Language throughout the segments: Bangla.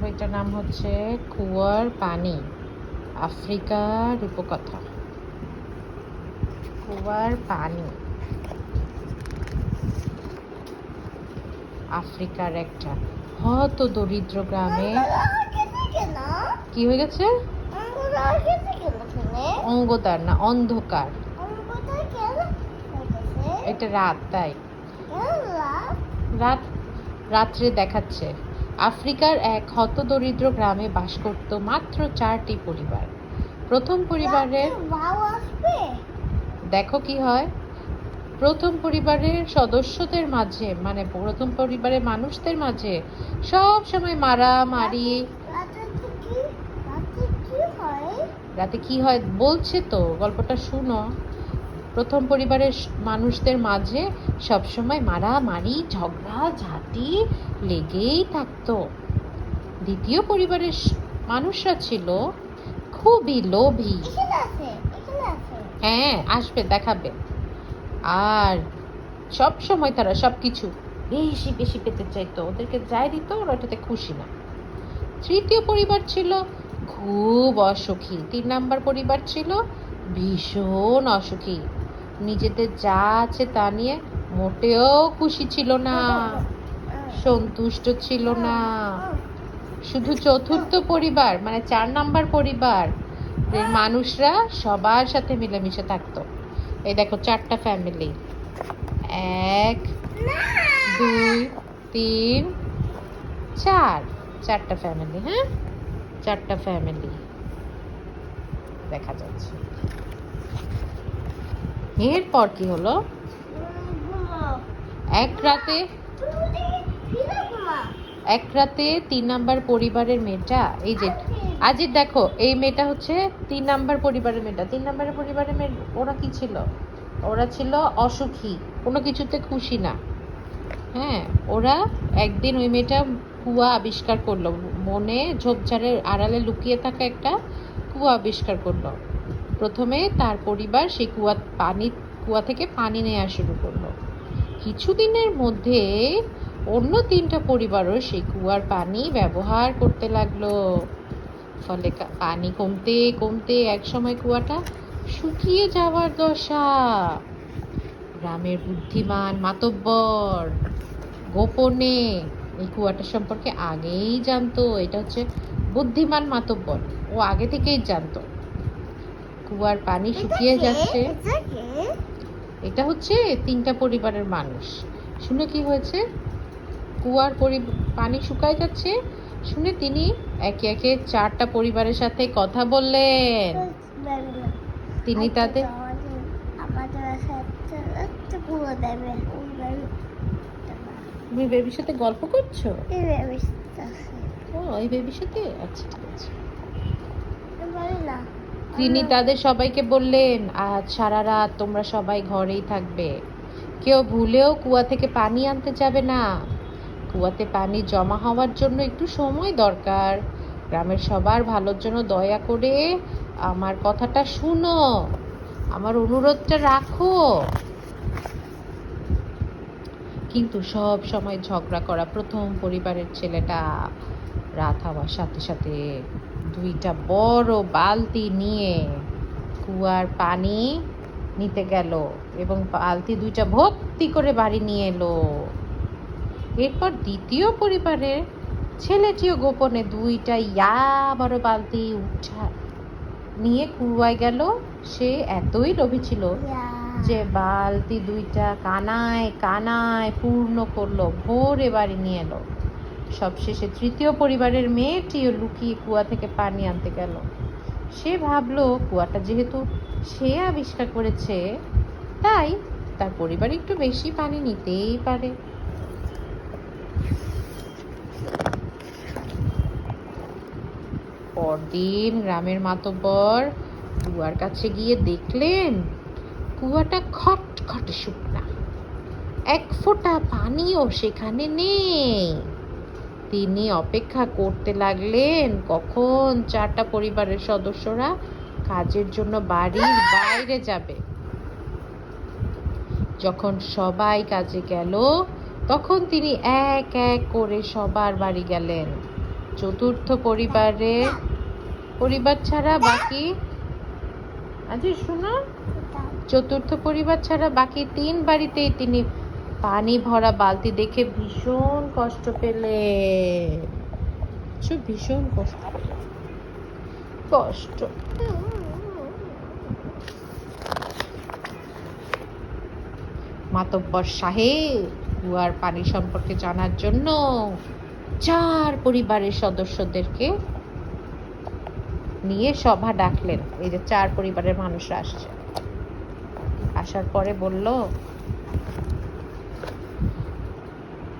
বইটার নাম হচ্ছে কুয়ার পানি, আফ্রিকার রূপকথা। কুয়ার পানি আফ্রিকার একটা হত দরিদ্র গ্রামে। কি হয়ে গেছে? অঙ্গদার না, অন্ধকার। এটা রাত, তাই রাত্রে দেখাচ্ছে। আফ্রিকার এক হতদরিদ্র গ্রামে বাস করত মাত্র 4টি পরিবার। প্রথম পরিবারের দেখো কি হয়, প্রথম পরিবারের সদস্যদের মাঝে, মানে প্রথম পরিবারের মানুষদের মাঝে সব সময় মারামারি। রাতে কি হয় বলছে তো, গল্পটা শুনো। প্রথম পরিবারের মানুষদের মাঝে সবসময় মারামারি, ঝগড়া ঝাঁটি লেগেই থাকতো। দ্বিতীয় পরিবারের মানুষরা ছিল খুবই লোভী। হ্যাঁ, আসবে, দেখাবে। আর সব সময় তারা সবকিছু বেশি বেশি পেতে চাইতো। ওদেরকে যাই দিত ওরা ওটাতে খুশি না। তৃতীয় পরিবার ছিল খুব অসুখী। 3 নাম্বার পরিবার ছিল ভীষণ অসুখী। নিজেদের যা আছে তা নিয়ে মোটেও খুশি ছিল না, সন্তুষ্ট ছিল না। শুধু চতুর্থ পরিবার, মানে 4 নাম্বার পরিবার মানুষরা সবার সাথে মিলেমিশে থাকতো। এই দেখো 4টা ফ্যামিলি, 1 2 3 4, 4টা ফ্যামিলি। হ্যাঁ, 4টা ফ্যামিলি দেখা যাচ্ছে। এরপর কি হলো, এক রাতে 3 নাম্বার পরিবারের মেয়েটা, এই যে আজির, দেখো এই মেয়েটা হচ্ছে 3 নাম্বার পরিবারের মেয়েটা। 3 নাম্বারের পরিবারের মেয়ে, ওরা কি ছিল? ওরা ছিল অসুখী, কোনো কিছুতে খুশি না। হ্যাঁ, ওরা একদিন ওই মেয়েটা কুয়া আবিষ্কার করলো, বনে ঝোপঝাড়ের আড়ালে লুকিয়ে থাকা একটা কুয়া আবিষ্কার করলো। প্রথমে তার পরিবার সেই কুয়া থেকে পানি নেওয়া শুরু করলো। কিছুদিনের মধ্যে অন্য 3টা পরিবারও সেই কুয়ার পানি ব্যবহার করতে লাগলো। ফলে পানি কমতে কমতে একসময় কুয়াটা শুকিয়ে যাওয়ার দশা। গ্রামের বুদ্ধিমান মাতব্বর গোপনে এই কুয়াটা সম্পর্কে আগেই জানতো। এটা হচ্ছে বুদ্ধিমান মাতব্বর, ও আগে থেকেই জানতো কুয়ার পানি শুকিয়ে যাচ্ছে। এটা হচ্ছে 3টা পরিবারের মানুষ। শুনে কি হয়েছে, কুয়ার পানি শুকায় যাচ্ছে শুনে তিনি একে একে 4টা পরিবারের সাথে কথা বললেন। তিনি তাদের তুমি বেবির সাথে গল্প করছো? এই বেবির সাথে, আচ্ছা ঠিক আছে। তিনি তাদের সবাইকে বললেন, আজ সারা রাত তোমরা সবাই ঘরেই থাকবে, কেউ ভুলেও কুয়া থেকে পানি আনতে যাবে না। কুয়াতে পানি জমা হওয়ার জন্য একটু সময় দরকার। গ্রামের সবার ভালোর জন্য দয়া করে আমার কথাটা শুনো, আমার অনুরোধটা রাখো। কিন্তু সব সময় ঝগড়া করা প্রথম পরিবারের ছেলেটা রাত হওয়ার সাথে সাথে 2টা বড় বালতি নিয়ে কুয়ার পানি নিতে গেল এবং বালতি 2টা ভর্তি করে বাড়ি নিয়ে এলো। এরপর দ্বিতীয় পরিবারের ছেলেটিও গোপনে 2টা বড় বালতি নিয়ে কুয়ায় গেল। সে এতই লোভী ছিল যে বালতি 2টা কানায় কানায় পূর্ণ করলো, ভোরে বাড়ি নিয়ে এলো। সবশেষে তৃতীয় পরিবারের মেয়েটিও লুকিয়ে কুয়া থেকে পানি আনতে গেল। সে ভাবলো কুয়াটা যেহেতু সে আবিষ্কার করেছে, তাই তার পরিবার একটু বেশি পানি নিতেই পারে। পরদিন গ্রামের মাতব্বর কুয়ার কাছে গিয়ে দেখলেন কুয়াটা খটখটে শুকনা, 1 ফোঁটা পানিও সেখানে নেই। তিনি অপেক্ষা করতে লাগলেন কখন 4টা পরিবারের সদস্যরা কাজের জন্য বাড়ির বাইরে যাবে। যখন সবাই কাজে গেল তখন তিনি এক এক করে সবার বাড়ি গেলেন। চতুর্থ পরিবার ছাড়া বাকি, আজি শোনো, চতুর্থ পরিবার ছাড়া বাকি 3 বাড়িতেই তিনি পানি ভরা বালতি দেখে ভীষণ কষ্ট পেলেন। ভীষণ কষ্ট। মাতব্বর সাহেব কুয়ার পানি সম্পর্কে জানার জন্য 4 পরিবারের সদস্যদেরকে নিয়ে সভা ডাকলেন। এই যে 4 পরিবারের মানুষরা আসছে। আসার পরে বলল,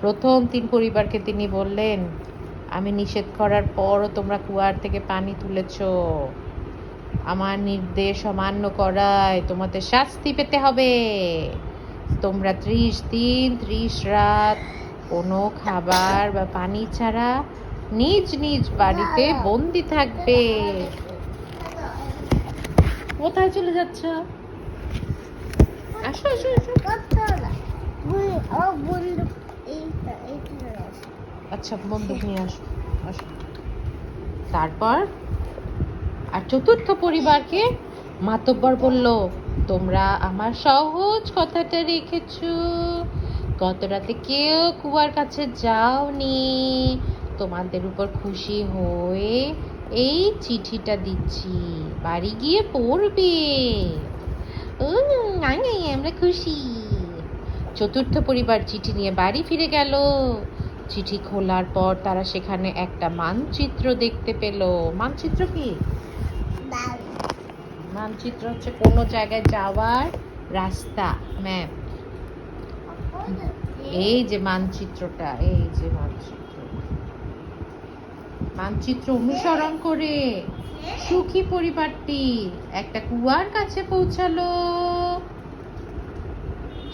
প্রথম 3 পরিবারকে তিনি বললেন, আমি নিষেধ করার পরও তোমরা কুয়ার থেকে পানি তুলেছো, আমার নির্দেশ অমান্য করায় তোমাদের শাস্তি পেতে হবে। তোমরা 30 দিন 30 রাত কোনো খাবার বা পানি ছাড়া নিজ নিজ বাড়িতে বন্দি থাকবে। কোথায় চলে যাচ্ছ? আসো আসো আসো। আচ্ছা, বন্দুক নিয়ে আসো আসো। তারপর আর চতুর্থ পরিবারকে মাতব্বর বলল, তোমরা আমার সহজ কথাটা রেখেছো, গত রাতে কেউ কুয়ার কাছে যাওনি, তোমাদের উপর খুশি হয়ে এই চিঠিটা দিচ্ছি, বাড়ি গিয়ে পড়বে। আমরা খুশি। চতুর্থ পরিবার চিঠি নিয়ে বাড়ি ফিরে গেল। চিঠি খোলার পর তারা সেখানে একটা মানচিত্র দেখতে পেল। মানচিত্র কি? মানচিত্র হচ্ছে কোনো জায়গায় যাওয়ার রাস্তা, ম্যাপ। এই যে মানচিত্রটা, এই যে মানচিত্র অনুসরণ করে সুখী পরিবারটি একটা কুয়ার কাছে পৌঁছালো।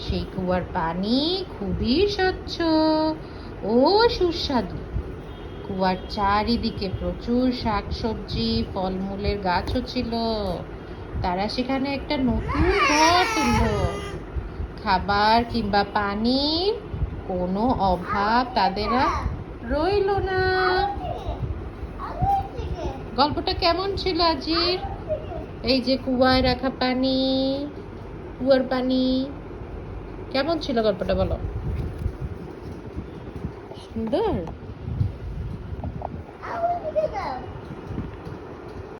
সেই কুয়ার পানি খুবই স্বচ্ছ ও সুস্বাদু। কুয়ার চারিদিকে প্রচুর শাকসবজি, ফলমূলের গাছও ছিল। তারা সেখানে একটা নতুন ঘর তুলল। খাবার কিংবা পানির কোনো অভাব তাদের আর রইল না। গল্পটা কেমন ছিল আজির? এই যে কুয়ায় রাখা পানি, কুয়ার পানি কেমন ছিল গল্পটা বলো? সুন্দর।